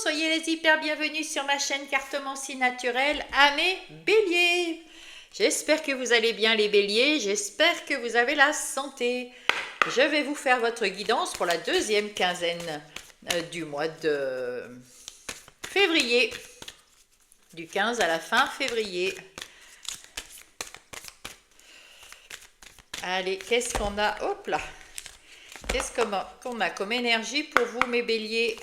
soyez les hyper bienvenus sur ma chaîne Cartomancie naturelle à mes béliers. J'espère que vous allez bien les béliers, j'espère que vous avez la santé. Je vais vous faire votre guidance pour la deuxième quinzaine du mois de février, du 15 à la fin février. Allez, qu'est-ce qu'on a? Hop là! Qu'est-ce qu'on a comme énergie pour vous, mes béliers?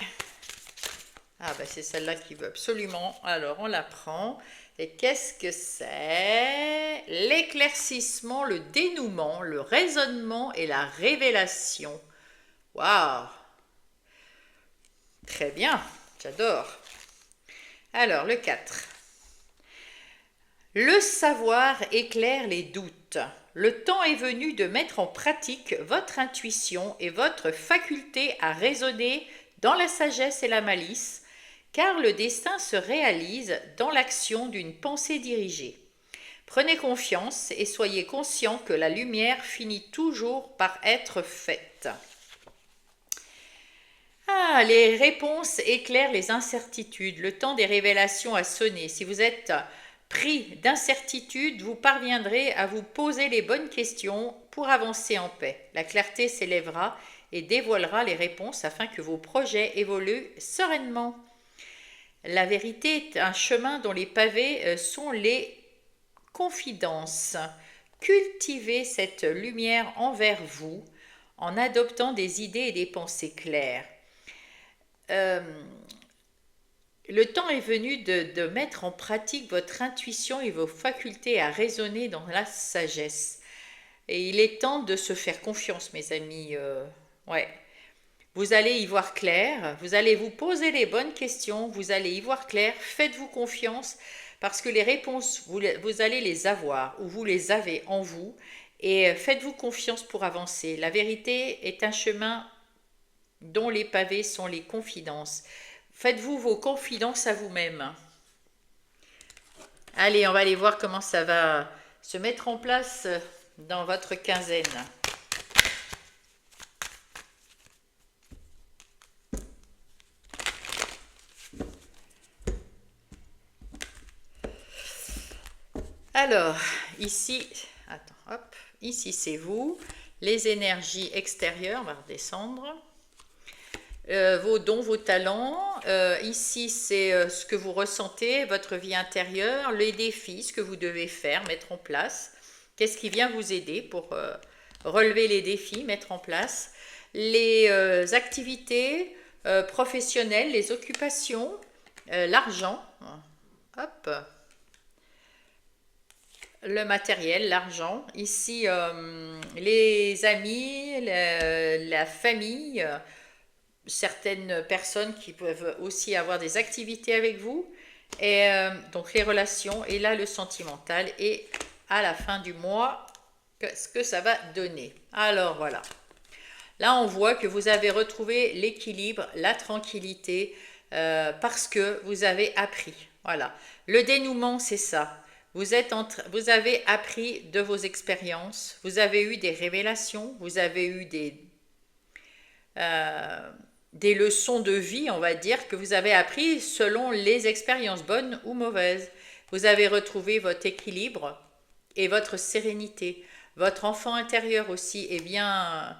Ah, ben c'est celle-là qui veut absolument. Alors, on la prend. Et qu'est-ce que c'est? L'éclaircissement, le dénouement, le raisonnement et la révélation. Waouh! Très bien, j'adore. Alors, le 4. Le savoir éclaire les doutes. Le temps est venu de mettre en pratique votre intuition et votre faculté à raisonner dans la sagesse et la malice, car le destin se réalise dans l'action d'une pensée dirigée. Prenez confiance et soyez conscient que la lumière finit toujours par être faite. Ah, les réponses éclairent les incertitudes. Le temps des révélations a sonné. Si vous êtes pris d'incertitude, vous parviendrez à vous poser les bonnes questions pour avancer en paix. La clarté s'élèvera et dévoilera les réponses afin que vos projets évoluent sereinement. La vérité est un chemin dont les pavés sont les confidences. Cultivez cette lumière envers vous en adoptant des idées et des pensées claires. Le temps est venu de mettre en pratique votre intuition et vos facultés à raisonner dans la sagesse. Et il est temps de se faire confiance, mes amis. Ouais. Vous allez y voir clair, vous allez vous poser les bonnes questions, vous allez y voir clair, faites-vous confiance parce que les réponses, vous allez les avoir ou vous les avez en vous et faites-vous confiance pour avancer. La vérité est un chemin dont les pavés sont les confidences. Faites-vous vos confidences à vous-même. Allez, on va aller voir comment ça va se mettre en place dans votre quinzaine. Alors, ici, attends, hop, ici c'est vous, les énergies extérieures, on va redescendre. Vos dons, vos talents. Ici, c'est ce que vous ressentez, votre vie intérieure, les défis, ce que vous devez faire, mettre en place. Qu'est-ce qui vient vous aider pour relever les défis, mettre en place. Les activités professionnelles, les occupations, l'argent. Hop. Le matériel, l'argent. Ici, les amis, la famille, certaines personnes qui peuvent aussi avoir des activités avec vous, et donc les relations, et là le sentimental, et à la fin du mois, ce que ça va donner. Alors voilà, là on voit que vous avez retrouvé l'équilibre, la tranquillité, parce que vous avez appris. Voilà, le dénouement c'est ça. Vous avez appris de vos expériences, vous avez eu des révélations, vous avez eu des leçons de vie, on va dire, que vous avez appris selon les expériences bonnes ou mauvaises. Vous avez retrouvé votre équilibre et votre sérénité. Votre enfant intérieur aussi, eh bien,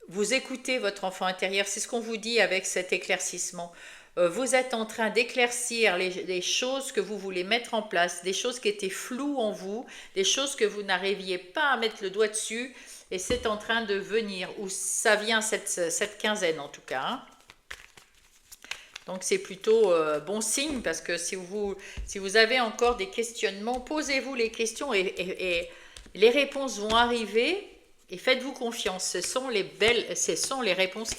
vous écoutez votre enfant intérieur, c'est ce qu'on vous dit avec cet éclaircissement. Vous êtes en train d'éclaircir les choses que vous voulez mettre en place, des choses qui étaient floues en vous, des choses que vous n'arriviez pas à mettre le doigt dessus, et c'est en train de venir, ou ça vient cette quinzaine en tout cas. Hein. Donc c'est plutôt bon signe, parce que si vous avez encore des questionnements, posez-vous les questions et les réponses vont arriver, et faites-vous confiance. Ce sont les réponses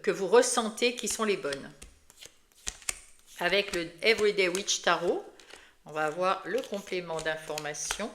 que vous ressentez qui sont les bonnes. Avec le Everyday Witch Tarot, on va avoir le complément d'information.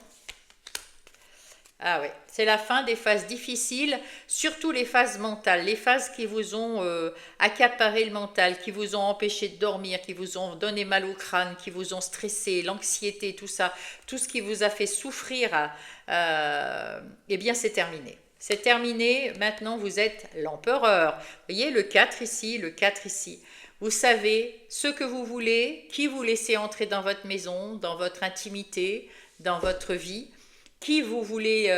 Ah oui, c'est la fin des phases difficiles, surtout les phases mentales, les phases qui vous ont accaparé le mental, qui vous ont empêché de dormir, qui vous ont donné mal au crâne, qui vous ont stressé, l'anxiété, tout ça, tout ce qui vous a fait souffrir, eh bien c'est terminé. C'est terminé. Maintenant, vous êtes l'empereur. Vous voyez le 4 ici, le 4 ici. Vous savez ce que vous voulez, qui vous laissez entrer dans votre maison, dans votre intimité, dans votre vie, qui vous voulez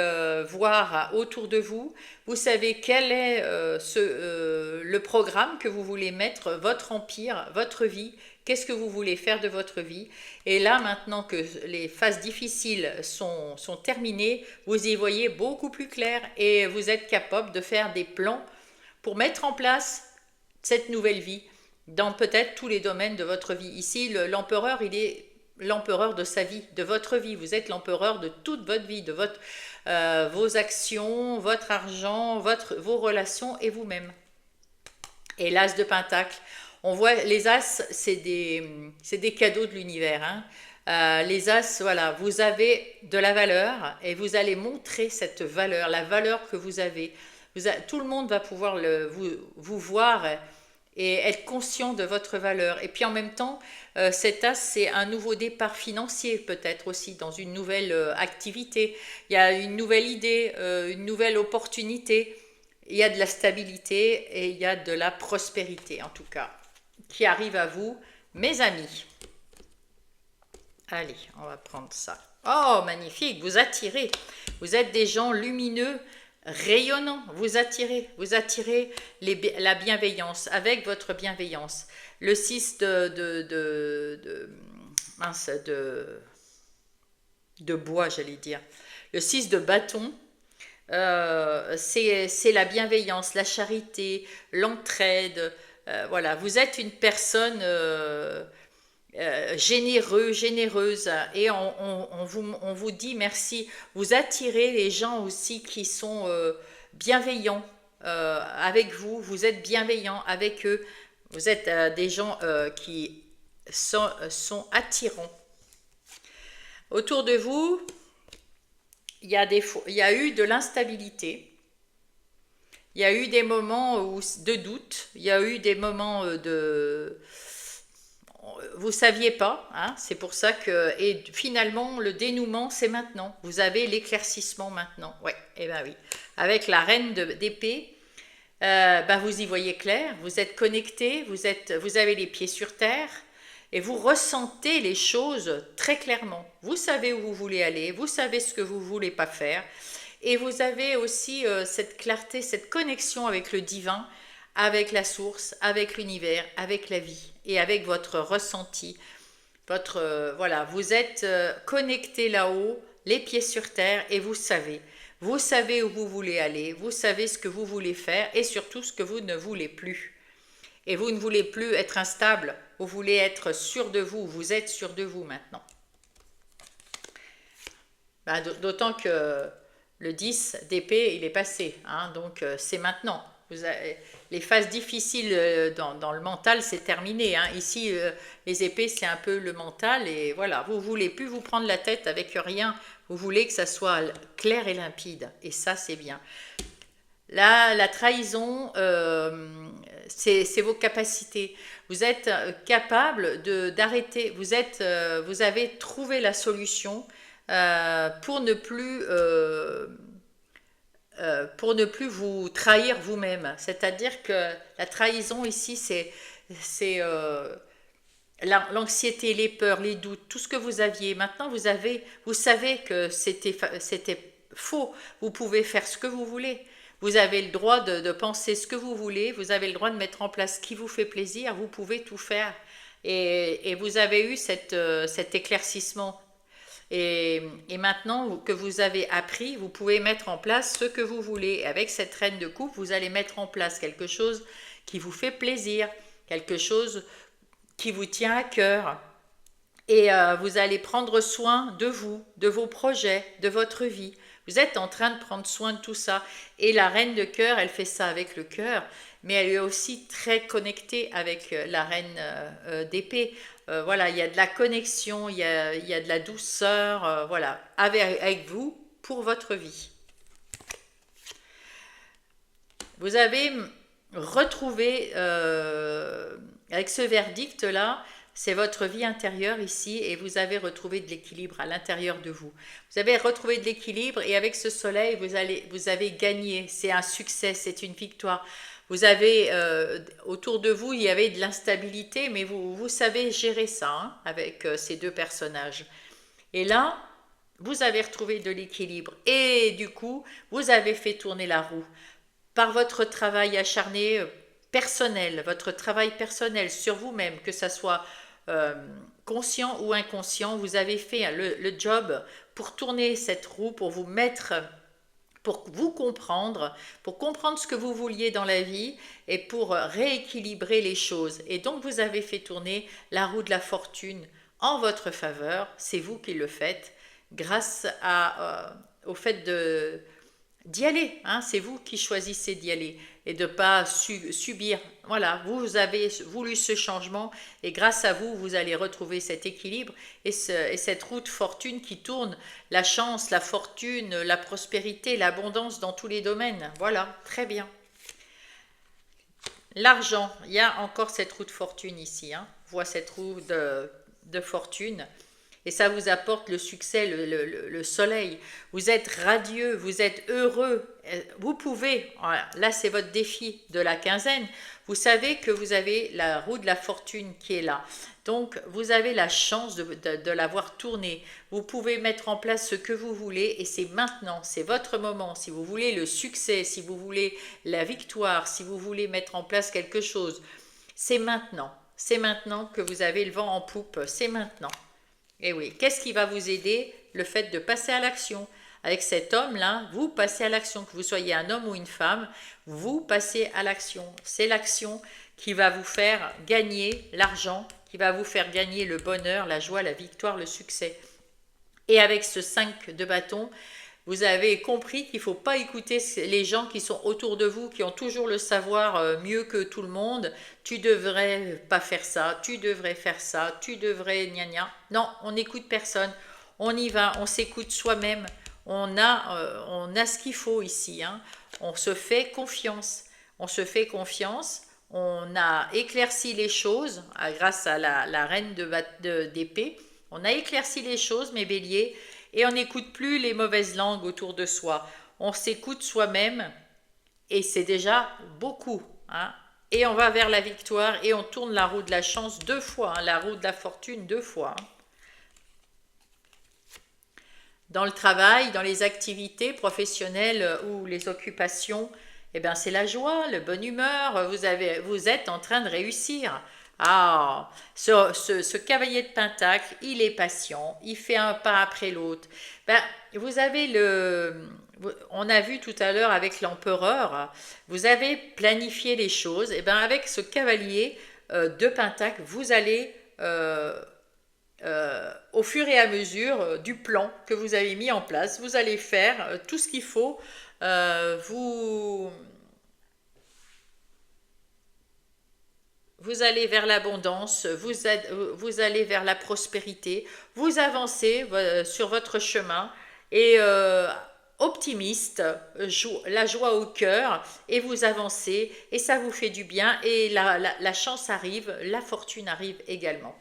voir autour de vous. Vous savez quel est le programme que vous voulez mettre, votre empire, votre vie. Qu'est-ce que vous voulez faire de votre vie? Et là, maintenant que les phases difficiles sont terminées, vous y voyez beaucoup plus clair et vous êtes capable de faire des plans pour mettre en place cette nouvelle vie dans peut-être tous les domaines de votre vie. Ici, l'empereur, il est l'empereur de sa vie, de votre vie. Vous êtes l'empereur de toute votre vie, de vos actions, votre argent, vos relations et vous-même. Et l'as de Pentacle. On voit les as, c'est des cadeaux de l'univers. Hein. Les as, voilà, vous avez de la valeur et vous allez montrer cette valeur, la valeur que vous avez. Tout le monde va pouvoir vous voir et être conscient de votre valeur. Et puis en même temps, cet as, c'est un nouveau départ financier peut-être aussi dans une nouvelle activité. Il y a une nouvelle idée, une nouvelle opportunité. Il y a de la stabilité et il y a de la prospérité en tout cas qui arrive à vous, mes amis. Allez, on va prendre ça. Oh, magnifique, vous attirez. Vous êtes des gens lumineux, rayonnants. Vous attirez la bienveillance avec votre bienveillance. Le 6 de bois, j'allais dire. Le 6 de bâton. C'est la bienveillance, la charité, l'entraide. Voilà, vous êtes une personne généreuse et on vous dit merci. Vous attirez les gens aussi qui sont bienveillants avec vous. Vous êtes bienveillants avec eux. Vous êtes des gens qui sont attirants. Autour de vous, il y a eu de l'instabilité. Il y a eu des moments de doute, il y a eu des moments vous ne saviez pas, hein, c'est pour ça que... Et finalement, le dénouement, c'est maintenant. Vous avez l'éclaircissement maintenant. Ouais, eh ben oui. Avec la reine d'épée, vous y voyez clair, vous êtes connecté, vous avez les pieds sur terre et vous ressentez les choses très clairement. Vous savez où vous voulez aller, vous savez ce que vous ne voulez pas faire. Et vous avez aussi cette clarté, cette connexion avec le divin, avec la source, avec l'univers, avec la vie et avec votre ressenti. Voilà, vous êtes connecté là-haut, les pieds sur terre et vous savez. Vous savez où vous voulez aller, vous savez ce que vous voulez faire et surtout ce que vous ne voulez plus. Et vous ne voulez plus être instable, vous voulez être sûr de vous, vous êtes sûr de vous maintenant. D'autant que... Le 10 d'épée, il est passé, hein, donc c'est maintenant. Les phases difficiles dans le mental, c'est terminé. Hein. Ici, les épées, c'est un peu le mental et voilà, vous ne voulez plus vous prendre la tête avec rien, vous voulez que ça soit clair et limpide et ça, c'est bien. Là, la trahison, c'est vos capacités. Vous êtes capable d'arrêter, vous avez trouvé la solution pour ne plus vous trahir vous-même. C'est-à-dire que la trahison ici, c'est l'anxiété, les peurs, les doutes, tout ce que vous aviez. Maintenant, vous savez que c'était faux. Vous pouvez faire ce que vous voulez. Vous avez le droit de penser ce que vous voulez. Vous avez le droit de mettre en place ce qui vous fait plaisir. Vous pouvez tout faire. Et vous avez eu cet éclaircissement. Et maintenant que vous avez appris, vous pouvez mettre en place ce que vous voulez. Et avec cette reine de coupe, vous allez mettre en place quelque chose qui vous fait plaisir, quelque chose qui vous tient à cœur. Et vous allez prendre soin de vous, de vos projets, de votre vie. Vous êtes en train de prendre soin de tout ça. Et la reine de cœur, elle fait ça avec le cœur, mais elle est aussi très connectée avec la reine d'épée. Voilà, il y a de la connexion, il y a de la douceur, voilà, avec vous pour votre vie. Vous avez retrouvé, avec ce verdict-là, c'est votre vie intérieure ici et vous avez retrouvé de l'équilibre à l'intérieur de vous. Vous avez retrouvé de l'équilibre et avec ce soleil, vous avez gagné. C'est un succès, c'est une victoire. Vous avez, autour de vous, il y avait de l'instabilité, mais vous savez gérer ça hein, avec ces deux personnages. Et là, vous avez retrouvé de l'équilibre et du coup, vous avez fait tourner la roue par votre travail acharné personnel, votre travail personnel sur vous-même, que ça soit euh, conscient ou inconscient, vous avez fait le job pour tourner cette roue, pour vous mettre, pour vous comprendre, pour comprendre ce que vous vouliez dans la vie et pour rééquilibrer les choses. Et donc vous avez fait tourner la roue de la fortune en votre faveur, c'est vous qui le faites, grâce au fait d'y aller. Hein, c'est vous qui choisissez d'y aller et de ne pas subir. Voilà, vous avez voulu ce changement et grâce à vous, vous allez retrouver cet équilibre et cette route fortune qui tourne, la chance, la fortune, la prospérité, l'abondance dans tous les domaines. Voilà, très bien. L'argent, il y a encore cette roue de fortune ici. Hein. On voit cette roue de fortune. Et ça vous apporte le succès, le soleil. Vous êtes radieux, vous êtes heureux. Vous pouvez, voilà, là c'est votre défi de la quinzaine, vous savez que vous avez la roue de la fortune qui est là. Donc vous avez la chance de l'avoir tournée. Vous pouvez mettre en place ce que vous voulez et c'est maintenant, c'est votre moment. Si vous voulez le succès, si vous voulez la victoire, si vous voulez mettre en place quelque chose, c'est maintenant. C'est maintenant que vous avez le vent en poupe, c'est maintenant. Et oui, qu'est-ce qui va vous aider? Le fait de passer à l'action. Avec cet homme-là, vous passez à l'action. Que vous soyez un homme ou une femme, vous passez à l'action. C'est l'action qui va vous faire gagner l'argent, qui va vous faire gagner le bonheur, la joie, la victoire, le succès. Et avec ce 5 de bâton, vous avez compris qu'il ne faut pas écouter les gens qui sont autour de vous, qui ont toujours le savoir mieux que tout le monde. Tu devrais pas faire ça, tu devrais faire ça, tu devrais gna gna. Non, on n'écoute personne. On y va, on s'écoute soi-même. On a ce qu'il faut ici. Hein. On se fait confiance. On se fait confiance. On a éclairci les choses grâce à la reine d'épée. On a éclairci les choses, mes béliers. Et on n'écoute plus les mauvaises langues autour de soi. On s'écoute soi-même et c'est déjà beaucoup. Hein. Et on va vers la victoire et on tourne la roue de la chance 2 fois, hein, la roue de la fortune 2 fois. Hein. Dans le travail, dans les activités professionnelles ou les occupations, eh bien c'est la joie, la bonne humeur, vous êtes en train de réussir. Ah, ce cavalier de Pentacle, il est patient, il fait un pas après l'autre. Ben, vous avez on a vu tout à l'heure avec l'empereur, vous avez planifié les choses. Et ben avec ce cavalier de Pentacle, vous allez au fur et à mesure du plan que vous avez mis en place, vous allez faire tout ce qu'il faut. Vous allez vers l'abondance, vous allez vers la prospérité, vous avancez sur votre chemin et optimiste, la joie au cœur et vous avancez et ça vous fait du bien et la chance arrive, la fortune arrive également.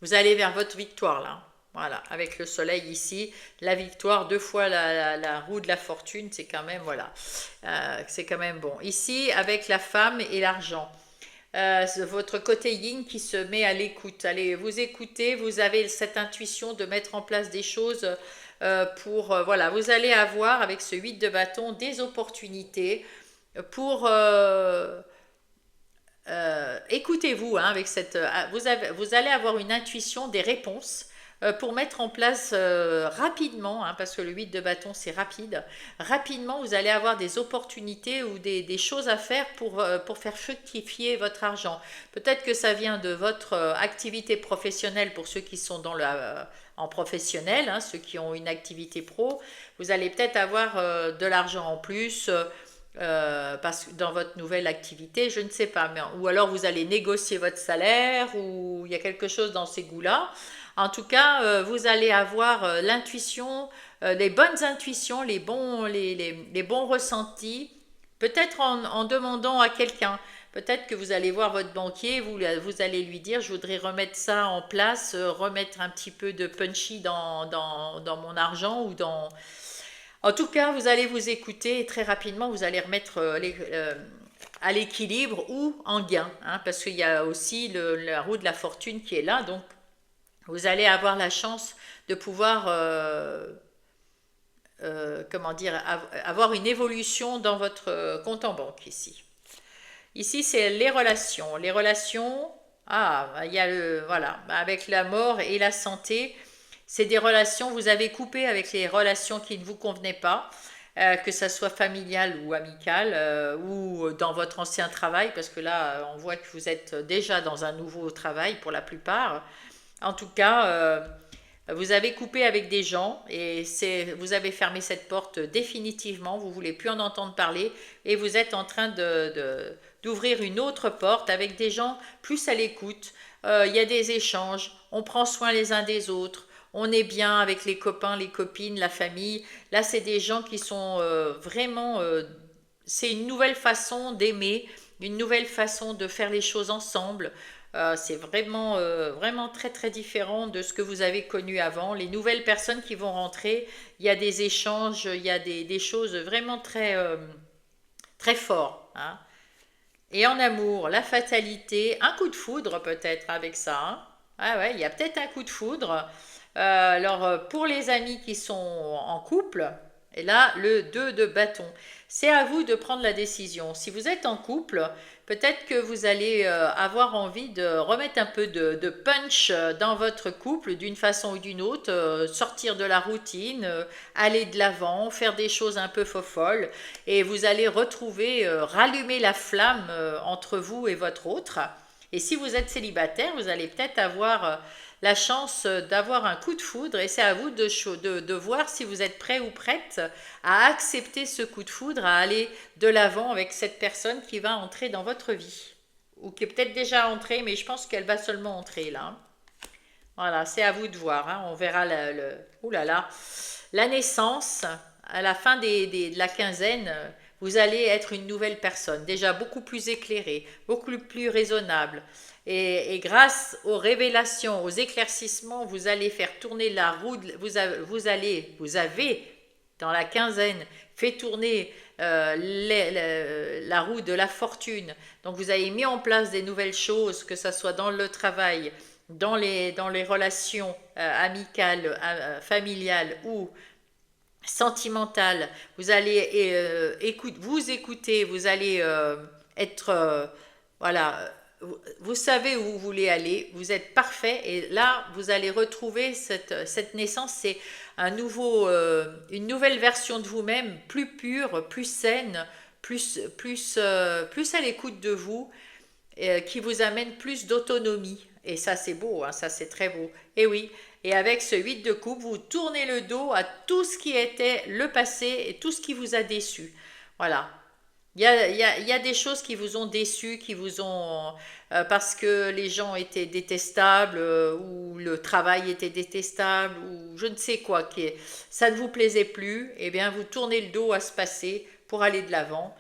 Vous allez vers votre victoire là. Voilà, avec le soleil ici, la victoire, 2 fois la roue de la fortune, c'est quand même, voilà, c'est quand même bon. Ici, avec la femme et l'argent. Votre côté yin qui se met à l'écoute. Allez, vous écoutez, vous avez cette intuition de mettre en place des choses voilà, vous allez avoir avec ce 8 de bâton des opportunités pour écoutez-vous hein, avec vous allez avoir une intuition des réponses pour mettre en place rapidement, hein, parce que le 8 de bâton c'est rapide, rapidement vous allez avoir des opportunités ou des choses à faire pour faire fructifier votre argent. Peut-être que ça vient de votre activité professionnelle pour ceux qui sont en professionnel, hein, ceux qui ont une activité pro, vous allez peut-être avoir de l'argent en plus. Parce que dans votre nouvelle activité, je ne sais pas, ou alors vous allez négocier votre salaire, ou il y a quelque chose dans ces goûts-là. En tout cas, vous allez avoir l'intuition, les bonnes intuitions, les bons ressentis, peut-être en demandant à quelqu'un. Peut-être que vous allez voir votre banquier, vous allez lui dire, je voudrais remettre ça en place, remettre un petit peu de punchy dans mon argent ou dans... En tout cas, vous allez vous écouter et très rapidement, vous allez remettre à l'équilibre ou en gain, hein, parce qu'il y a aussi la roue de la fortune qui est là, donc vous allez avoir la chance de pouvoir, comment dire, avoir une évolution dans votre compte en banque ici. Ici, c'est les relations. Les relations, il y a voilà, avec la mort et la santé, c'est des relations, vous avez coupé avec les relations qui ne vous convenaient pas, que ça soit familial ou amical, ou dans votre ancien travail, parce que là, on voit que vous êtes déjà dans un nouveau travail pour la plupart. En tout cas, vous avez coupé avec des gens et vous avez fermé cette porte définitivement, vous ne voulez plus en entendre parler et vous êtes en train d'ouvrir une autre porte avec des gens plus à l'écoute. Il y a des échanges, on prend soin les uns des autres, on est bien avec les copains, les copines, la famille. Là, c'est des gens qui sont vraiment... c'est une nouvelle façon d'aimer, une nouvelle façon de faire les choses ensemble. C'est vraiment, vraiment très très différent de ce que vous avez connu avant. Les nouvelles personnes qui vont rentrer, il y a des échanges, il y a des choses vraiment très, très fortes, hein. Et en amour, la fatalité, un coup de foudre peut-être avec ça, hein. Ah ouais, il y a peut-être un coup de foudre. Alors, pour les amis qui sont en couple, et là, le 2 de bâton, c'est à vous de prendre la décision. Si vous êtes en couple, peut-être que vous allez avoir envie de remettre un peu de punch dans votre couple d'une façon ou d'une autre, sortir de la routine, aller de l'avant, faire des choses un peu folles, et vous allez retrouver, rallumer la flamme entre vous et votre autre. Et si vous êtes célibataire, vous allez peut-être avoir la chance d'avoir un coup de foudre et c'est à vous de voir si vous êtes prêt ou prête à accepter ce coup de foudre, à aller de l'avant avec cette personne qui va entrer dans votre vie. Ou qui est peut-être déjà entrée, mais je pense qu'elle va seulement entrer là. Voilà, c'est à vous de voir, hein. On verra ouh là là, la naissance, à la fin de la quinzaine, vous allez être une nouvelle personne, déjà beaucoup plus éclairée, beaucoup plus raisonnable. Et grâce aux révélations, aux éclaircissements, vous allez faire tourner la roue, vous avez, dans la quinzaine, fait tourner la roue de la fortune. Donc vous avez mis en place des nouvelles choses, que ce soit dans le travail, dans les relations amicales, familiales ou sentimentales. Vous allez vous écouter, vous allez être, voilà, vous savez où vous voulez aller, vous êtes parfait et là, vous allez retrouver cette naissance, c'est une nouvelle version de vous-même, plus pure, plus saine, plus à l'écoute de vous, qui vous amène plus d'autonomie. Et ça, c'est beau, hein, ça, c'est très beau. Et oui, et avec ce 8 de coupe, vous tournez le dos à tout ce qui était le passé et tout ce qui vous a déçu. Voilà. Il y a des choses qui vous ont déçu, qui vous ont... parce que les gens étaient détestables, ou le travail était détestable, ou je ne sais quoi, ça ne vous plaisait plus, eh bien vous tournez le dos à ce passé pour aller de l'avant.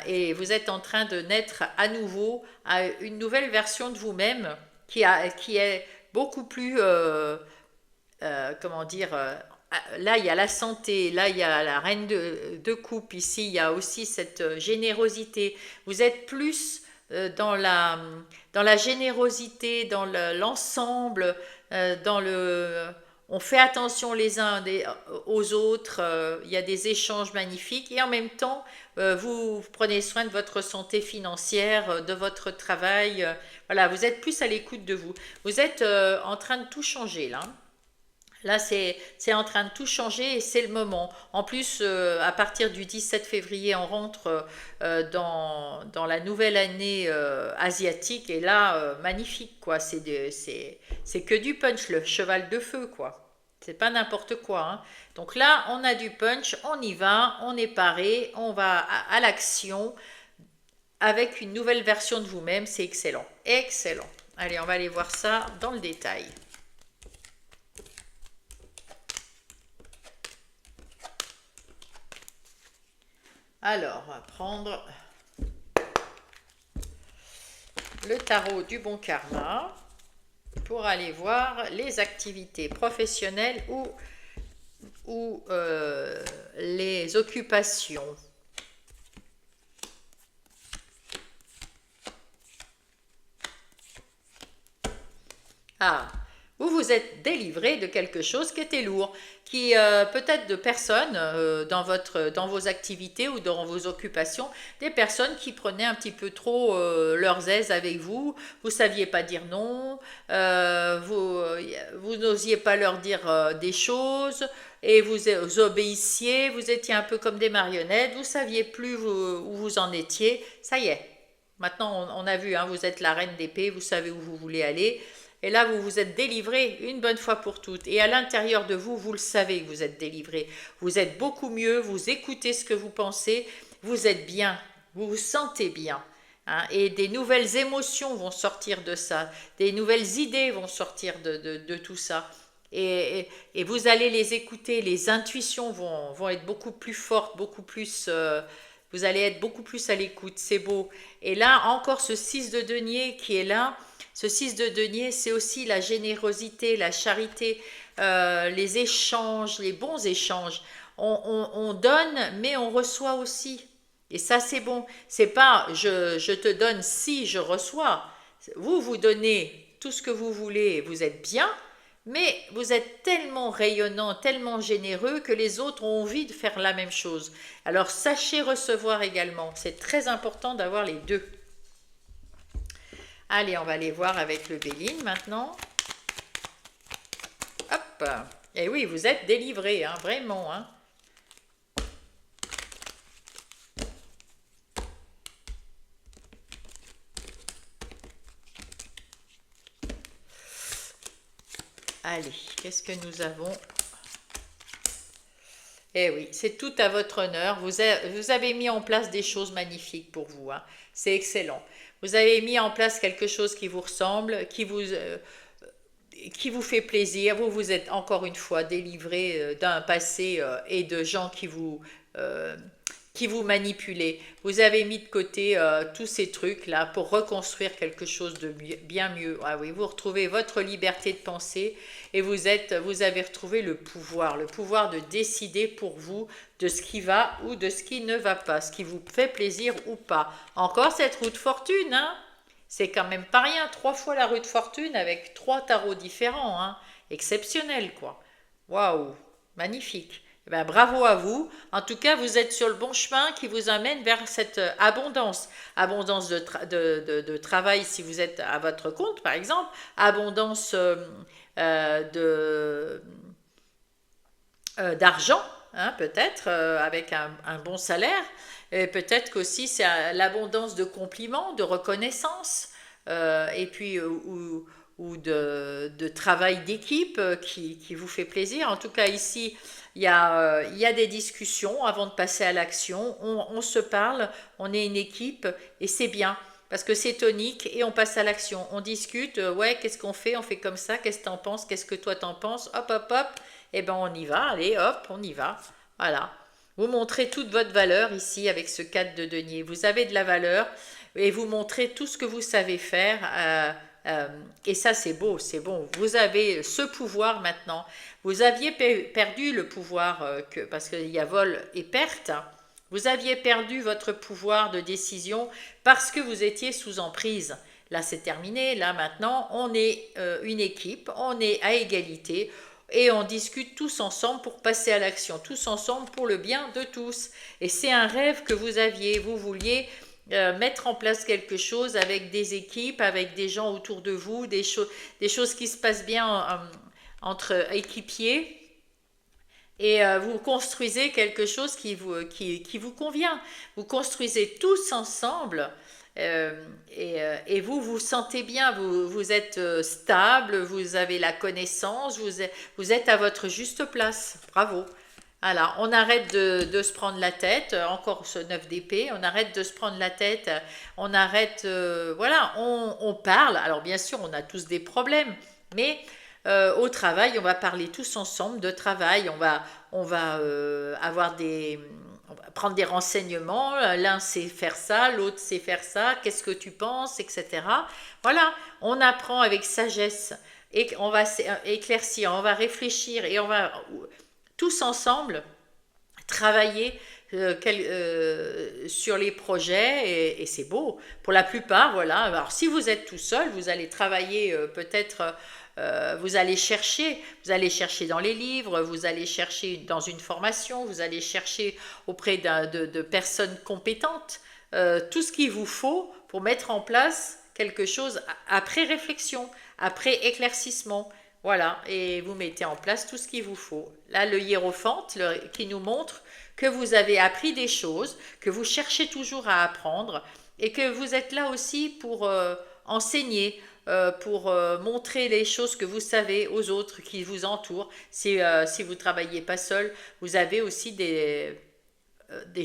Et vous êtes en train de naître à nouveau à une nouvelle version de vous-même qui est beaucoup plus, comment dire, là il y a la santé, là il y a la reine de coupe, ici il y a aussi cette générosité. Vous êtes plus dans la générosité, dans l'ensemble, dans le... On fait attention les uns aux autres, il y a des échanges magnifiques et en même temps, vous prenez soin de votre santé financière, de votre travail. Voilà, vous êtes plus à l'écoute de vous. Vous êtes en train de tout changer là. Là, c'est en train de tout changer et c'est le moment. En plus, à partir du 17 février, on rentre dans la nouvelle année asiatique et là, magnifique, quoi. C'est que du punch, le cheval de feu, quoi. C'est pas n'importe quoi, hein. Donc là, on a du punch, on y va, on est paré, on va à l'action avec une nouvelle version de vous-même. C'est excellent, excellent. Allez, on va aller voir ça dans le détail. Alors, on va prendre le tarot du bon karma pour aller voir les activités professionnelles ou les occupations. Ah, vous vous êtes délivré de quelque chose qui était lourd, qui peut-être de personnes dans vos activités ou dans vos occupations, des personnes qui prenaient un petit peu trop leurs aises avec vous, vous saviez pas dire non, vous n'osiez pas leur dire des choses et vous obéissiez, vous étiez un peu comme des marionnettes, vous saviez plus où vous en étiez, ça y est. Maintenant, on a vu, hein, vous êtes la reine d'épée, vous savez où vous voulez aller. Et là, vous vous êtes délivré une bonne fois pour toutes. Et à l'intérieur de vous, vous le savez que vous êtes délivré. Vous êtes beaucoup mieux, vous écoutez ce que vous pensez, vous êtes bien, vous vous sentez bien. Hein, et des nouvelles émotions vont sortir de ça, des nouvelles idées vont sortir de tout ça. Et vous allez les écouter, les intuitions vont être beaucoup plus fortes, beaucoup plus... vous allez être beaucoup plus à l'écoute, c'est beau. Et là, encore ce 6 de denier qui est là, ce 6 de denier, c'est aussi la générosité, la charité, les échanges, les bons échanges. On donne, mais on reçoit aussi. Et ça, c'est bon. C'est pas je te donne si je reçois. Vous donnez tout ce que vous voulez, vous êtes bien, mais vous êtes tellement rayonnant, tellement généreux que les autres ont envie de faire la même chose. Alors sachez recevoir également. C'est très important d'avoir les deux. Allez, on va aller voir avec le Béline maintenant. Hop. Et oui, vous êtes délivré, hein, vraiment. Hein. Allez, qu'est-ce que nous avons? Eh oui, c'est tout à votre honneur. Vous avez mis en place des choses magnifiques pour vous. Hein. C'est excellent. Vous avez mis en place quelque chose qui vous ressemble, qui vous fait plaisir. Vous vous êtes encore une fois délivré d'un passé et de gens euh, qui vous manipulaient. Vous avez mis de côté tous ces trucs-là pour reconstruire quelque chose de bien mieux. Ah oui, vous retrouvez votre liberté de penser et vous avez retrouvé le pouvoir de décider pour vous de ce qui va ou de ce qui ne va pas, ce qui vous fait plaisir ou pas. Encore cette roue de fortune, hein? C'est quand même pas rien, 3 fois la rue de fortune avec 3 tarots différents, hein. Exceptionnel, quoi. Waouh, magnifique. Eh ben, bravo à vous. En tout cas, vous êtes sur le bon chemin qui vous amène vers cette abondance. Abondance de travail si vous êtes à votre compte, par exemple. Abondance de d'argent, hein, peut-être, avec un bon salaire. Et peut-être qu'aussi c'est l'abondance de compliments, de reconnaissance, et puis ou de travail d'équipe qui vous fait plaisir. En tout cas, ici, il y a des discussions avant de passer à l'action. On se parle, on est une équipe et c'est bien. Parce que c'est tonique et on passe à l'action. On discute, ouais, qu'est-ce qu'on fait? On fait comme ça, qu'est-ce que t'en penses? Qu'est-ce que toi t'en penses? Hop, hop, hop. Eh ben on y va, allez, hop, on y va. Voilà. Vous montrez toute votre valeur ici avec ce 4 de denier. Vous avez de la valeur et vous montrez tout ce que vous savez faire. Et ça, c'est beau, c'est bon. Vous avez ce pouvoir maintenant. Vous aviez perdu le pouvoir parce qu'il y a vol et perte. Vous aviez perdu votre pouvoir de décision parce que vous étiez sous emprise. Là, c'est terminé. Là, maintenant, on est une équipe, on est à égalité et on discute tous ensemble pour passer à l'action, tous ensemble pour le bien de tous. Et c'est un rêve que vous aviez. Vous vouliez mettre en place quelque chose avec des équipes, avec des gens autour de vous, des choses qui se passent bien entre équipiers et vous construisez quelque chose qui vous convient. Vous construisez tous ensemble et vous vous sentez bien, vous êtes stable, vous avez la connaissance, vous êtes à votre juste place. Bravo. Voilà, on arrête de se prendre la tête, encore ce 9 d'épée, on arrête de se prendre la tête, on arrête, voilà, on parle. Alors bien sûr, on a tous des problèmes, mais au travail, on va parler tous ensemble de travail, on va avoir on va prendre des renseignements, l'un sait faire ça, l'autre sait faire ça, qu'est-ce que tu penses, etc. Voilà, on apprend avec sagesse et on va éclaircir, on va réfléchir et on va tous ensemble travailler sur les projets et c'est beau. Pour la plupart, voilà. Alors si vous êtes tout seul, vous allez travailler peut-être, vous allez chercher dans les livres, vous allez chercher dans une formation, vous allez chercher auprès de personnes compétentes tout ce qu'il vous faut pour mettre en place quelque chose après réflexion, après éclaircissement. Voilà, et vous mettez en place tout ce qu'il vous faut. Là, le hiérophante qui nous montre que vous avez appris des choses, que vous cherchez toujours à apprendre et que vous êtes là aussi pour enseigner, pour montrer les choses que vous savez aux autres qui vous entourent. Si vous ne travaillez pas seul, vous avez aussi des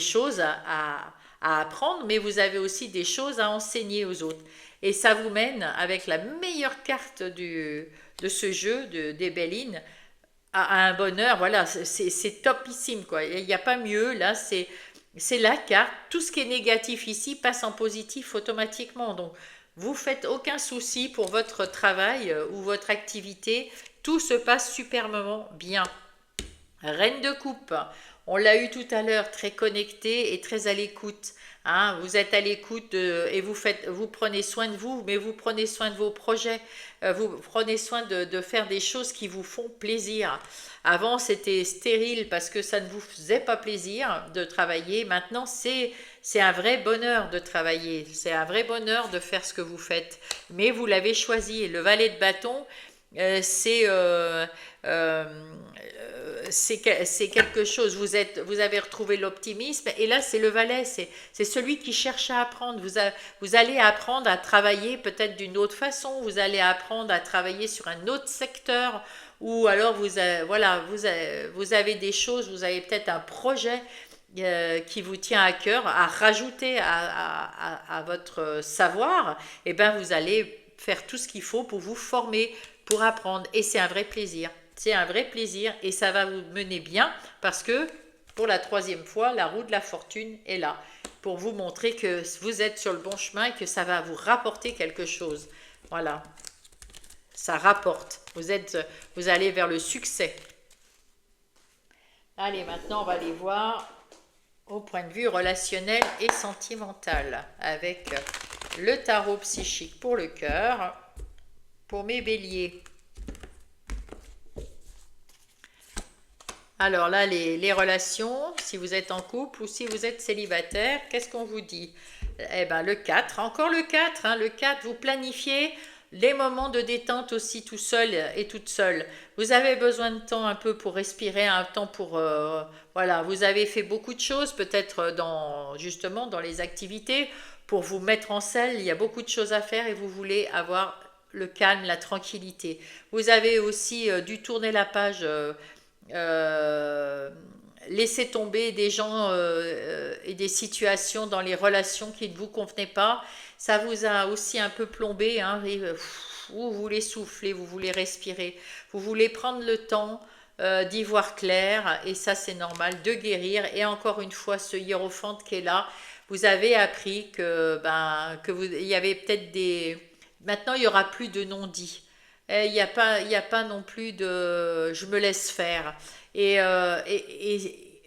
choses à apprendre, mais vous avez aussi des choses à enseigner aux autres. Et ça vous mène avec la meilleure carte de ce jeu des Béline à un bonheur. Voilà, c'est topissime, quoi. Il n'y a pas mieux, là, c'est la carte. Tout ce qui est négatif ici passe en positif automatiquement. Donc, vous faites aucun souci pour votre travail ou votre activité. Tout se passe superbement bien. Reine de coupe, on l'a eu tout à l'heure, très connecté et très à l'écoute. Hein, vous êtes à l'écoute et vous prenez soin de vous, mais vous prenez soin de vos projets. Vous prenez soin de faire des choses qui vous font plaisir. Avant, c'était stérile parce que ça ne vous faisait pas plaisir de travailler. Maintenant, c'est un vrai bonheur de travailler. C'est un vrai bonheur de faire ce que vous faites. Mais vous l'avez choisi. Le valet de bâton, euh, c'est euh, euh, c'est quelque chose, vous avez retrouvé l'optimisme, et là c'est le valet, c'est celui qui cherche à apprendre. Vous allez apprendre à travailler peut-être d'une autre façon, vous allez apprendre à travailler sur un autre secteur, ou alors voilà, vous avez des choses, vous avez peut-être un projet qui vous tient à cœur à rajouter à votre savoir. Et bien vous allez faire tout ce qu'il faut pour vous former, pour apprendre, et c'est un vrai plaisir. C'est un vrai plaisir et ça va vous mener bien parce que pour la troisième fois, la roue de la fortune est là pour vous montrer que vous êtes sur le bon chemin et que ça va vous rapporter quelque chose. Voilà, ça rapporte. Vous allez vers le succès. Allez, maintenant on va aller voir au point de vue relationnel et sentimental avec le tarot psychique pour le cœur, pour mes béliers. Alors là, les relations, si vous êtes en couple ou si vous êtes célibataire, qu'est-ce qu'on vous dit? Eh bien, le 4, encore le 4, hein, le 4, vous planifiez les moments de détente aussi tout seul et toute seule. Vous avez besoin de temps un peu pour respirer, un temps pour... voilà, vous avez fait beaucoup de choses, peut-être justement dans les activités, pour vous mettre en selle, il y a beaucoup de choses à faire et vous voulez avoir le calme, la tranquillité. Vous avez aussi dû tourner la page... euh, laisser tomber des gens et des situations dans les relations qui ne vous convenaient pas. Ça vous a aussi un peu plombé, hein, et, vous voulez souffler, vous voulez respirer, vous voulez prendre le temps d'y voir clair, et ça c'est normal, de guérir. Et encore une fois, ce hiérophante qui est là, vous avez appris il y avait peut-être des... Maintenant, il n'y aura plus de non-dits. Il y a pas non plus de je me laisse faire. Et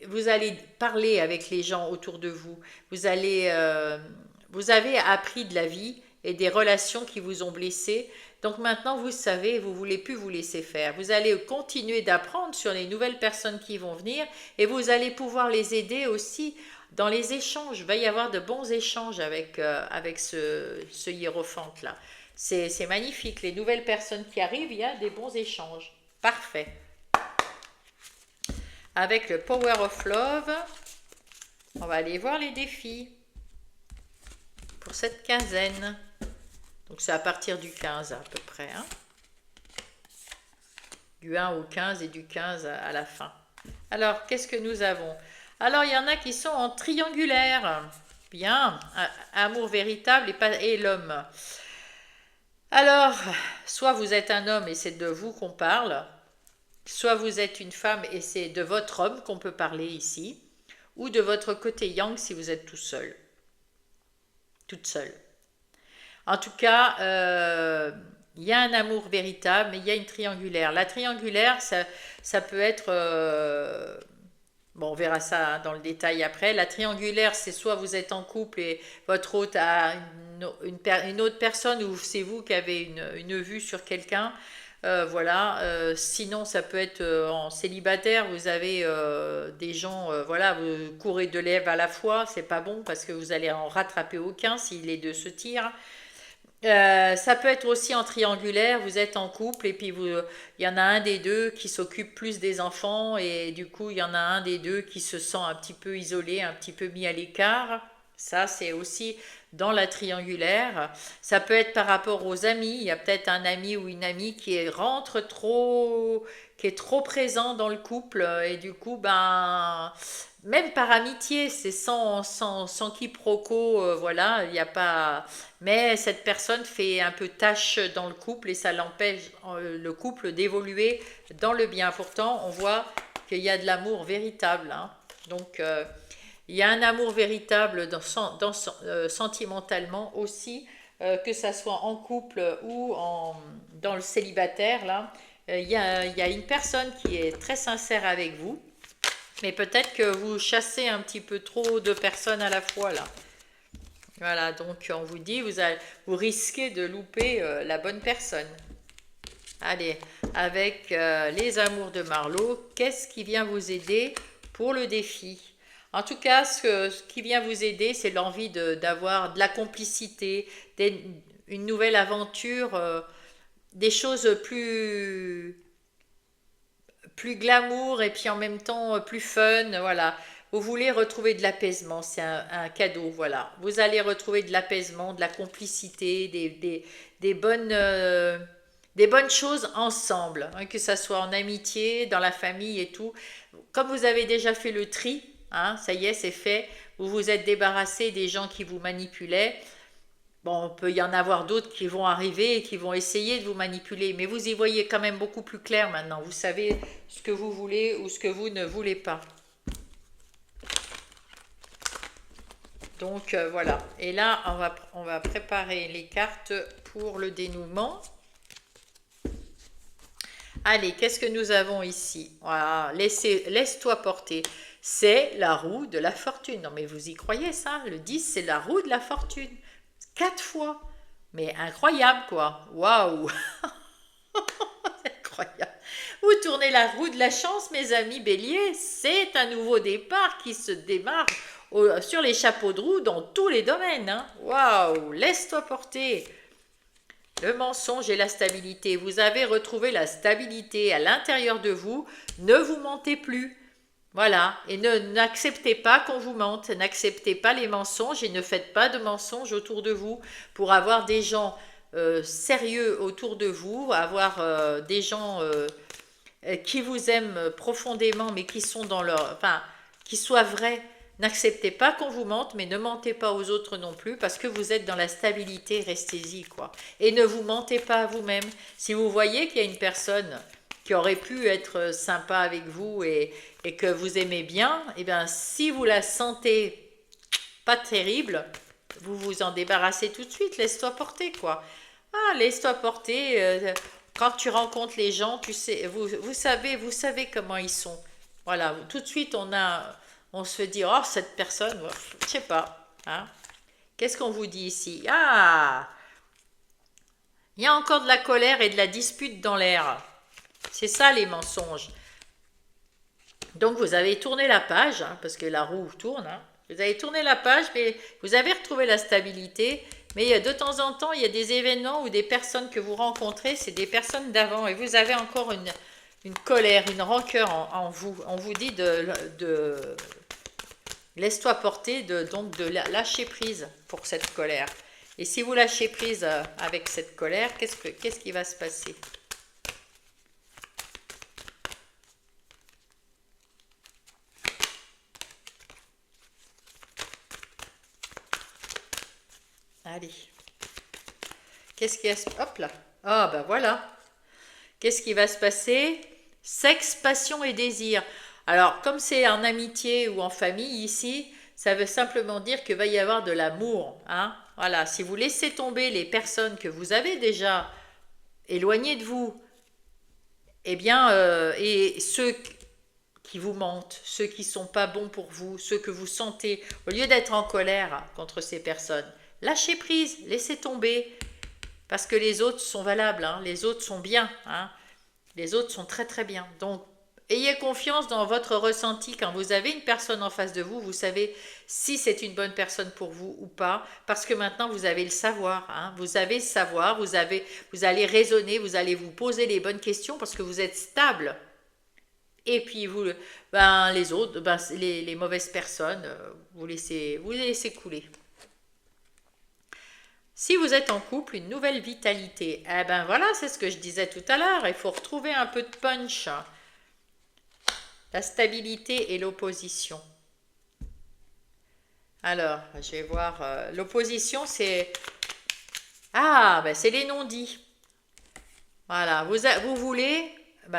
vous allez parler avec les gens autour de vous. Vous avez appris de la vie et des relations qui vous ont blessé. Donc maintenant, vous savez, vous ne voulez plus vous laisser faire. Vous allez continuer d'apprendre sur les nouvelles personnes qui vont venir et vous allez pouvoir les aider aussi dans les échanges. Il va y avoir de bons échanges avec ce hiérophante-là. C'est magnifique. Les nouvelles personnes qui arrivent, il y a des bons échanges. Parfait. Avec le Power of Love, on va aller voir les défis pour cette quinzaine. Donc c'est à partir du 15 à peu près. Hein, du 1 au 15 et du 15 à la fin. Alors, qu'est-ce que nous avons? Alors, il y en a qui sont en triangulaire. Bien. Amour véritable et l'homme. Alors, soit vous êtes un homme et c'est de vous qu'on parle, soit vous êtes une femme et c'est de votre homme qu'on peut parler ici, ou de votre côté yang si vous êtes tout seul, toute seule. En tout cas, il y a un amour véritable, mais il y a une triangulaire. La triangulaire, ça peut être... bon, on verra ça hein, dans le détail après. La triangulaire, c'est soit vous êtes en couple et votre hôte a une autre personne ou c'est vous qui avez une vue sur quelqu'un. Voilà. Sinon, ça peut être en célibataire. Vous avez des gens, voilà, vous courez deux lèvres à la fois. C'est pas bon parce que vous allez en rattraper aucun si les deux se tirent. Ça peut être aussi en triangulaire, vous êtes en couple et puis il y en a un des deux qui s'occupe plus des enfants et du coup il y en a un des deux qui se sent un petit peu isolé, un petit peu mis à l'écart. Ça c'est aussi dans la triangulaire. Ça peut être par rapport aux amis, il y a peut-être un ami ou une amie rentre trop, qui est trop présent dans le couple et du coup ben même par amitié, c'est sans quiproquo, voilà, il n'y a pas. Mais cette personne fait un peu tâche dans le couple et ça l'empêche, le couple, d'évoluer dans le bien. Pourtant, on voit qu'il y a de l'amour véritable, hein. Donc, il y a un amour véritable sentimentalement aussi, que ça soit en couple ou dans le célibataire, là. Il y a une personne qui est très sincère avec vous. Mais peut-être que vous chassez un petit peu trop de personnes à la fois là. Voilà, donc on vous dit, vous risquez de louper la bonne personne. Allez, avec les amours de Marlowe, qu'est-ce qui vient vous aider pour le défi? En tout cas, ce qui vient vous aider, c'est l'envie d'avoir de la complicité, une nouvelle aventure, des choses plus glamour et puis en même temps plus fun, voilà. Vous voulez retrouver de l'apaisement, c'est un cadeau, voilà. Vous allez retrouver de l'apaisement, de la complicité, des bonnes choses ensemble, hein, que ça soit en amitié, dans la famille et tout. Comme vous avez déjà fait le tri, hein, ça y est, c'est fait, vous vous êtes débarrassé des gens qui vous manipulaient. Bon, on peut y en avoir d'autres qui vont arriver et qui vont essayer de vous manipuler, mais vous y voyez quand même beaucoup plus clair maintenant. Vous savez ce que vous voulez ou ce que vous ne voulez pas. Donc voilà. Et là, on va préparer les cartes pour le dénouement. Allez, qu'est-ce que nous avons ici? Voilà, laisse-toi porter. C'est la roue de la fortune. Non mais vous y croyez ça? Le 10, c'est la roue de la fortune. 4 fois. Mais incroyable quoi. Waouh. Incroyable. Vous tournez la roue de la chance, mes amis béliers. C'est un nouveau départ qui se démarre sur les chapeaux de roue dans tous les domaines, hein. Waouh. Laisse-toi porter. Le mensonge et la stabilité. Vous avez retrouvé la stabilité à l'intérieur de vous. Ne vous mentez plus. Voilà. Et n'acceptez pas qu'on vous mente. N'acceptez pas les mensonges et ne faites pas de mensonges autour de vous pour avoir des gens sérieux autour de vous, avoir des gens qui vous aiment profondément mais qui sont dans leur... Enfin, qui soient vrais. N'acceptez pas qu'on vous mente, mais ne mentez pas aux autres non plus, parce que vous êtes dans la stabilité, restez-y, quoi. Et ne vous mentez pas à vous-même. Si vous voyez qu'il y a une personne qui aurait pu être sympa avec vous et que vous aimez bien, eh bien, si vous la sentez pas terrible, vous vous en débarrassez tout de suite, laisse-toi porter, quoi. Ah, laisse-toi porter, quand tu rencontres les gens, tu sais, vous savez comment ils sont. Voilà, tout de suite, on se dit, oh, cette personne, je sais pas, hein. Qu'est-ce qu'on vous dit ici? Ah, il y a encore de la colère et de la dispute dans l'air. C'est ça les mensonges. Donc vous avez tourné la page, hein, parce que la roue tourne, hein. Vous avez tourné la page, mais vous avez retrouvé la stabilité. Mais de temps en temps, il y a des événements ou des personnes que vous rencontrez, c'est des personnes d'avant, et vous avez encore une colère, une rancœur en vous. On vous dit de laisse-toi porter, donc de lâcher prise pour cette colère. Et si vous lâchez prise avec cette colère, qu'est-ce qui va se passer? Allez. Qu'est-ce qui va se... Hop là. Ah ben voilà. Qu'est-ce qui va se passer? Sexe, passion et désir. Alors, comme c'est en amitié ou en famille ici, ça veut simplement dire qu'il va y avoir de l'amour, hein. Voilà, si vous laissez tomber les personnes que vous avez déjà éloignées de vous, eh bien, et ceux qui vous mentent, ceux qui sont pas bons pour vous, ceux que vous sentez, au lieu d'être en colère contre ces personnes, lâchez prise, laissez tomber, parce que les autres sont valables, hein, les autres sont bien, hein, les autres sont très très bien. Donc, ayez confiance dans votre ressenti quand vous avez une personne en face de vous, vous savez si c'est une bonne personne pour vous ou pas, parce que maintenant vous avez le savoir, hein, vous avez le savoir, vous allez raisonner, vous allez vous poser les bonnes questions parce que vous êtes stable. Et puis les autres, les mauvaises personnes, vous les laissez couler. Si vous êtes en couple, une nouvelle vitalité. Eh ben voilà, c'est ce que je disais tout à l'heure. Il faut retrouver un peu de punch. La stabilité et l'opposition. Alors, je vais voir. L'opposition, c'est... Ah, ben c'est les non-dits. Voilà, vous voulez,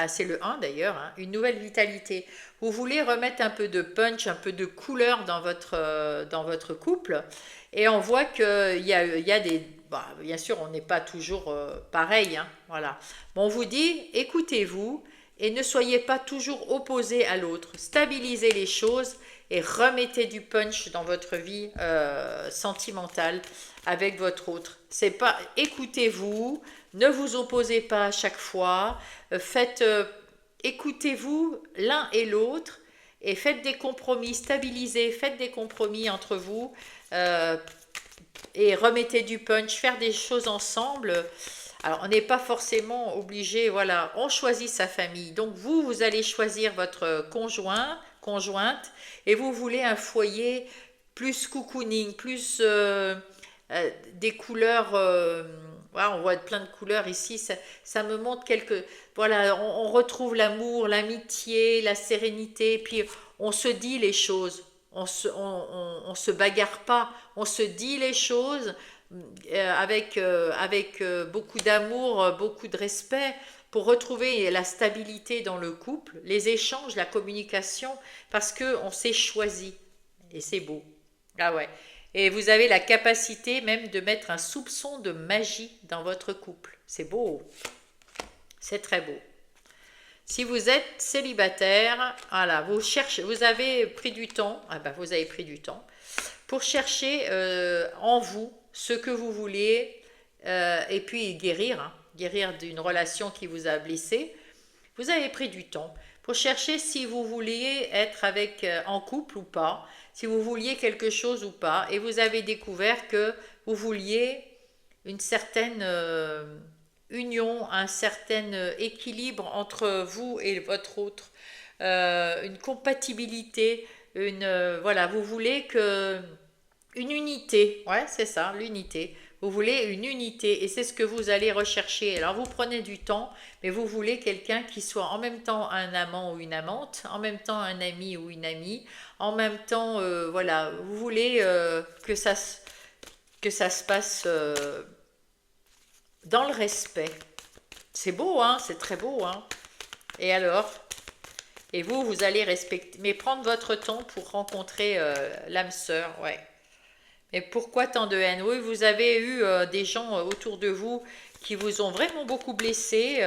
c'est le 1 d'ailleurs, hein, une nouvelle vitalité. Vous voulez remettre un peu de punch, un peu de couleur dans votre couple. Et on voit il y a des... bien sûr, on n'est pas toujours pareil, hein, voilà. Bon, on vous dit, écoutez-vous et ne soyez pas toujours opposés à l'autre. Stabilisez les choses et remettez du punch dans votre vie sentimentale avec votre autre. C'est pas, écoutez-vous, ne vous opposez pas à chaque fois, écoutez-vous l'un et l'autre et faites des compromis, stabilisez, faites des compromis entre vous euh, et remettez du punch, faire des choses ensemble. Alors, on n'est pas forcément obligé, voilà, on choisit sa famille. Donc, vous allez choisir votre conjointe, et vous voulez un foyer plus cocooning, plus des couleurs, voilà, on voit plein de couleurs ici, ça me montre voilà, on retrouve l'amour, l'amitié, la sérénité, puis on se dit les choses, on se bagarre pas, on se dit les choses avec beaucoup d'amour, beaucoup de respect, pour retrouver la stabilité dans le couple, les échanges, la communication, parce qu'on s'est choisi. Et c'est beau. Ah ouais. Et vous avez la capacité même de mettre un soupçon de magie dans votre couple. C'est beau. C'est très beau. Si vous êtes célibataire, voilà, vous avez pris du temps, vous avez pris du temps pour chercher en vous ce que vous voulez et puis guérir, hein, guérir d'une relation qui vous a blessé. Vous avez pris du temps pour chercher si vous vouliez être en couple ou pas, si vous vouliez quelque chose ou pas, et vous avez découvert que vous vouliez une certaine union, un certain équilibre entre vous et votre autre, une compatibilité, voilà, vous voulez une unité, ouais, c'est ça, l'unité. Vous voulez une unité et c'est ce que vous allez rechercher. Alors vous prenez du temps, mais vous voulez quelqu'un qui soit en même temps un amant ou une amante, en même temps un ami ou une amie, en même temps, voilà, vous voulez que ça se passe dans le respect. C'est beau, hein, c'est très beau, hein. Et alors, et vous allez respecter, mais prendre votre temps pour rencontrer l'âme sœur, ouais. Mais pourquoi tant de haine? Oui, vous avez eu des gens autour de vous qui vous ont vraiment beaucoup blessé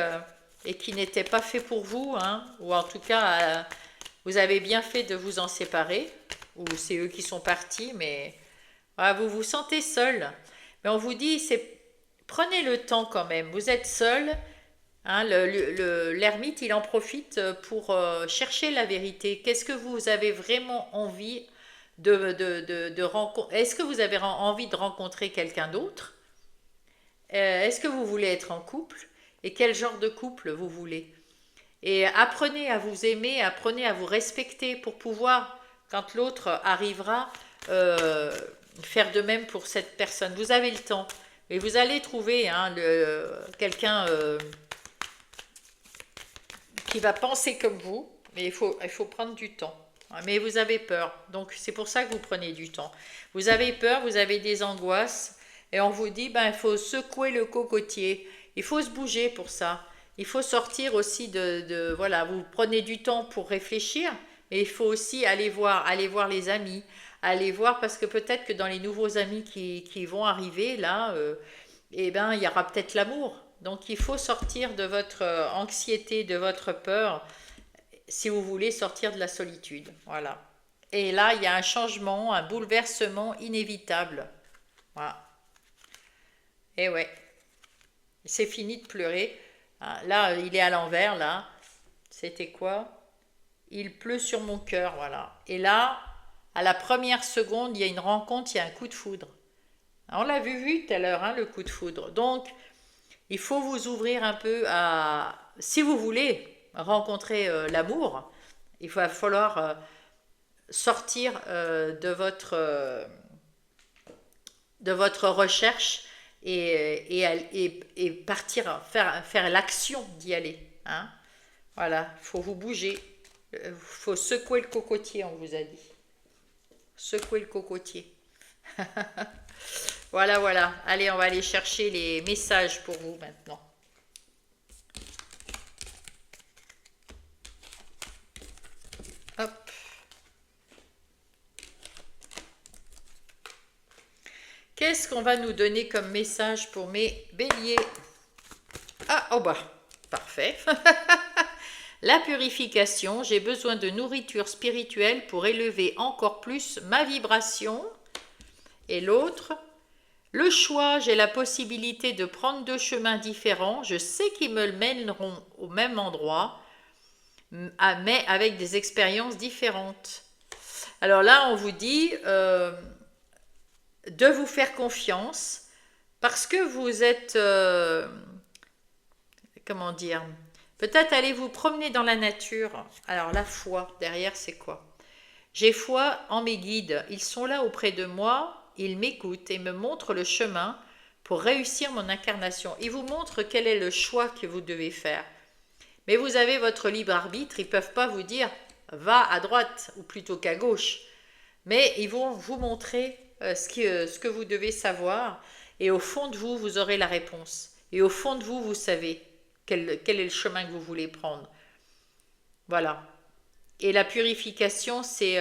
et qui n'étaient pas faits pour vous, hein, ou en tout cas, vous avez bien fait de vous en séparer, ou c'est eux qui sont partis, mais voilà, vous vous sentez seul. Mais on vous dit, prenez le temps quand même, vous êtes seul, hein, l'ermite, il en profite pour chercher la vérité. Qu'est-ce que vous avez vraiment envie de rencontrer? Est-ce que vous avez envie de rencontrer quelqu'un d'autre? Est-ce que vous voulez être en couple? Et quel genre de couple vous voulez? Et apprenez à vous aimer, apprenez à vous respecter pour pouvoir, quand l'autre arrivera, faire de même pour cette personne. Vous avez le temps. Et vous allez trouver, hein, quelqu'un qui va penser comme vous, mais il faut prendre du temps. Mais vous avez peur, donc c'est pour ça que vous prenez du temps. Vous avez peur, vous avez des angoisses, et on vous dit, il faut secouer le cocotier, il faut se bouger pour ça. Il faut sortir aussi voilà, vous prenez du temps pour réfléchir, Et il faut aussi aller voir les amis, aller voir parce que peut-être que dans les nouveaux amis qui vont arriver là, eh ben il y aura peut-être l'amour. Donc il faut sortir de votre anxiété, de votre peur, si vous voulez sortir de la solitude. Voilà. Et là, il y a un changement, un bouleversement inévitable. Voilà. Et ouais, c'est fini de pleurer. Ah, là, il est à l'envers, là. C'était quoi? Il pleut sur mon cœur, voilà. Et là, à la première seconde, il y a une rencontre, il y a un coup de foudre. On l'a vu tout à l'heure, hein, le coup de foudre. Donc, il faut vous ouvrir un peu à... Si vous voulez rencontrer l'amour, il va falloir sortir de votre recherche et partir, faire l'action d'y aller. Hein. Voilà, il faut vous bouger. Il faut secouer le cocotier, on vous a dit. Secouer le cocotier. Voilà, voilà. Allez, on va aller chercher les messages pour vous maintenant. Hop. Qu'est-ce qu'on va nous donner comme message pour mes béliers? Ah, oh bah, parfait. La purification, j'ai besoin de nourriture spirituelle pour élever encore plus ma vibration. Et l'autre, le choix, j'ai la possibilité de prendre deux chemins différents. Je sais qu'ils me mèneront au même endroit, mais avec des expériences différentes. Alors là, on vous dit de vous faire confiance parce que vous êtes, comment dire, peut-être allez vous promener dans la nature. Alors la foi, derrière, c'est quoi? J'ai foi en mes guides. Ils sont là auprès de moi, ils m'écoutent et me montrent le chemin pour réussir mon incarnation. Ils vous montrent quel est le choix que vous devez faire. Mais vous avez votre libre arbitre, ils ne peuvent pas vous dire va à droite ou plutôt qu'à gauche. Mais ils vont vous montrer ce que vous devez savoir et au fond de vous, vous aurez la réponse. Et au fond de vous, vous savez quel est le chemin que vous voulez prendre. Voilà. Et la purification, c'est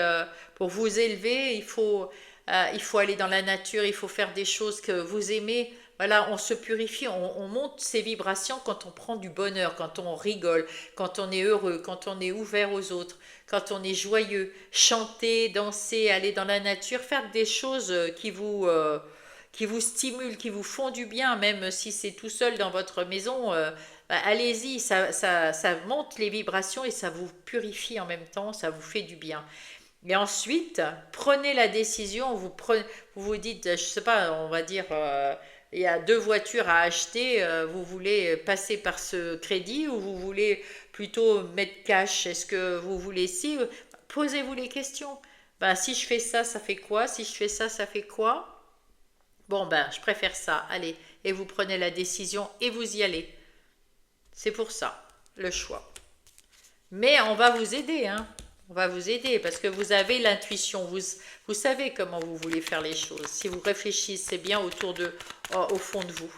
pour vous élever, il faut aller dans la nature, il faut faire des choses que vous aimez. Voilà, on se purifie, on monte ses vibrations quand on prend du bonheur, quand on rigole, quand on est heureux, quand on est ouvert aux autres, quand on est joyeux. Chanter, danser, aller dans la nature, faire des choses qui vous stimulent, qui vous font du bien, même si c'est tout seul dans votre maison. Allez-y, ça monte les vibrations et ça vous purifie en même temps, ça vous fait du bien. Et ensuite, prenez la décision, vous vous dites, je sais pas, on va dire, il y a deux voitures à acheter, vous voulez passer par ce crédit ou vous voulez plutôt mettre cash? Est-ce que vous voulez si posez-vous les questions. Ben, si je fais ça, ça fait quoi? Si je fais ça, ça fait quoi? Bon, ben, je préfère ça. Allez, et vous prenez la décision et vous y allez. C'est pour ça, le choix. Mais on va vous aider, hein. On va vous aider parce que vous avez l'intuition, vous savez comment vous voulez faire les choses. Si vous réfléchissez bien au fond de vous.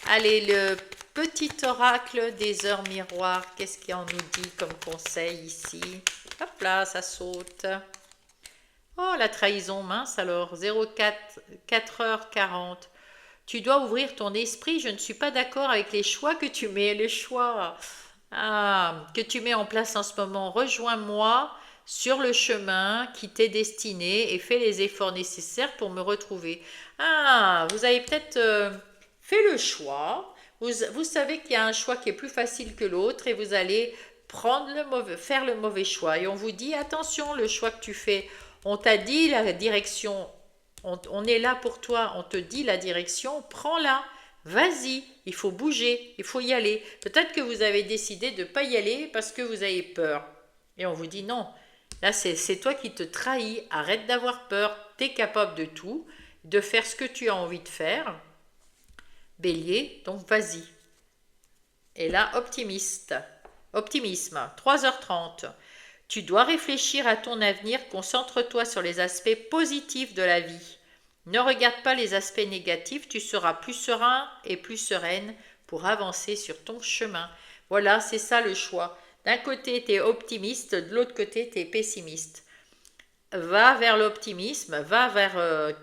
Allez, le petit oracle des heures miroirs, qu'est-ce qu'il en nous dit comme conseil ici? Hop là, ça saute. Oh, la trahison, mince alors, 4h40. Tu dois ouvrir ton esprit, je ne suis pas d'accord avec les choix que tu mets, que tu mets en place en ce moment. Rejoins-moi sur le chemin qui t'est destiné et fais les efforts nécessaires pour me retrouver. Ah, vous avez peut-être fait le choix. Vous savez qu'il y a un choix qui est plus facile que l'autre et vous allez faire le mauvais choix. Et on vous dit, attention, le choix que tu fais, on t'a dit la direction, on est là pour toi, on te dit la direction, prends-la. Vas-y, il faut bouger, il faut y aller. Peut-être que vous avez décidé de ne pas y aller parce que vous avez peur. Et on vous dit non, là c'est toi qui te trahis, arrête d'avoir peur, tu es capable de tout, de faire ce que tu as envie de faire. Bélier, donc vas-y. Et là, optimisme, 3h30. Tu dois réfléchir à ton avenir, concentre-toi sur les aspects positifs de la vie. Ne regarde pas les aspects négatifs, tu seras plus serein et plus sereine pour avancer sur ton chemin. Voilà, c'est ça le choix. D'un côté, tu es optimiste, de l'autre côté, tu es pessimiste. Va vers l'optimisme, va vers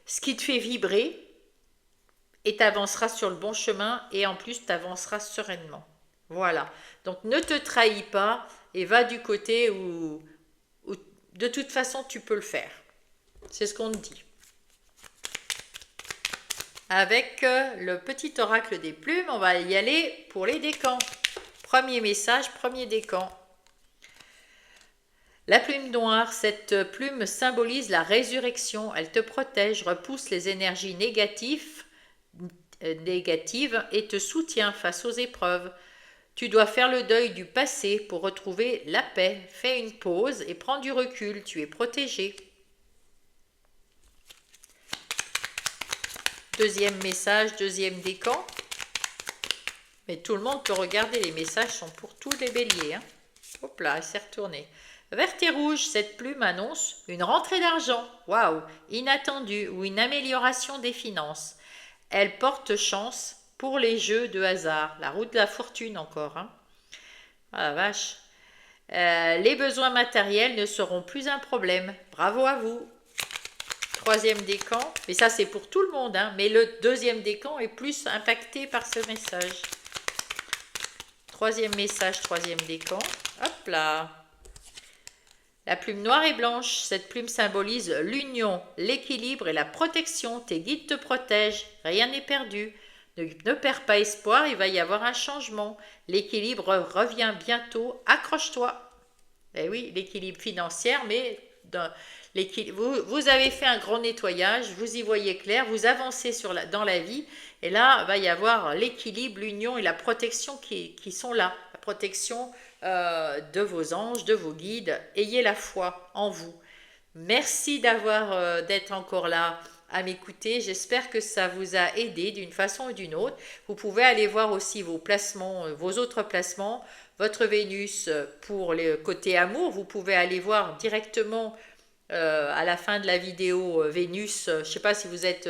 ce qui te fait vibrer et tu avanceras sur le bon chemin et en plus, tu avanceras sereinement. Voilà. Donc, ne te trahis pas et va du côté où de toute façon, tu peux le faire. C'est ce qu'on te dit. Avec le petit oracle des plumes, on va y aller pour les décans. Premier message, premier décan. La plume noire, cette plume symbolise la résurrection. Elle te protège, repousse les énergies négatives et te soutient face aux épreuves. Tu dois faire le deuil du passé pour retrouver la paix. Fais une pause et prends du recul, tu es protégé. Deuxième message, deuxième décan. Mais tout le monde peut regarder, les messages sont pour tous les béliers. Hein. Hop là, elle s'est retournée. Vert et rouge, cette plume annonce une rentrée d'argent. Waouh, inattendue ou une amélioration des finances. Elle porte chance pour les jeux de hasard. La roue de la fortune encore. Hein. Ah la vache. Les besoins matériels ne seront plus un problème. Bravo à vous. Troisième décan, mais ça c'est pour tout le monde, hein, mais le deuxième décan est plus impacté par ce message. Troisième message, troisième décan. Hop là. La plume noire et blanche, cette plume symbolise l'union, l'équilibre et la protection. Tes guides te protègent, rien n'est perdu. Ne perds pas espoir, il va y avoir un changement. L'équilibre revient bientôt, accroche-toi. Eh oui, l'équilibre financier, mais vous avez fait un grand nettoyage, vous y voyez clair, vous avancez dans la vie, et là, il va y avoir l'équilibre, l'union et la protection qui sont là. La protection de vos anges, de vos guides. Ayez la foi en vous. Merci d'être encore là à m'écouter. J'espère que ça vous a aidé d'une façon ou d'une autre. Vous pouvez aller voir aussi vos placements, vos autres placements, votre Vénus pour le côté amour. Vous pouvez aller voir directement à la fin de la vidéo Vénus. Je ne sais pas si vous êtes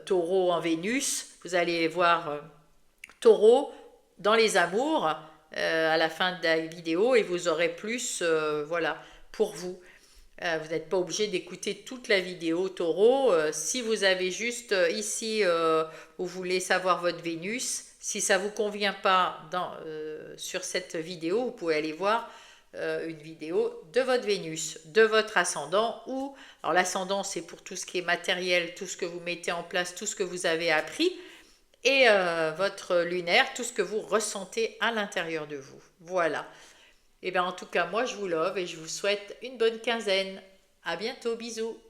taureau en Vénus. Vous allez voir taureau dans les amours à la fin de la vidéo et vous aurez plus, voilà, pour vous. Vous n'êtes pas obligé d'écouter toute la vidéo taureau. Si vous avez juste ici, vous voulez savoir votre Vénus, si ça ne vous convient pas sur cette vidéo, vous pouvez aller voir une vidéo de votre Vénus, de votre ascendant. Alors l'ascendant, c'est pour tout ce qui est matériel, tout ce que vous mettez en place, tout ce que vous avez appris. Et votre lunaire, tout ce que vous ressentez à l'intérieur de vous. Voilà. Et bien en tout cas, moi je vous love et je vous souhaite une bonne quinzaine. À bientôt, bisous.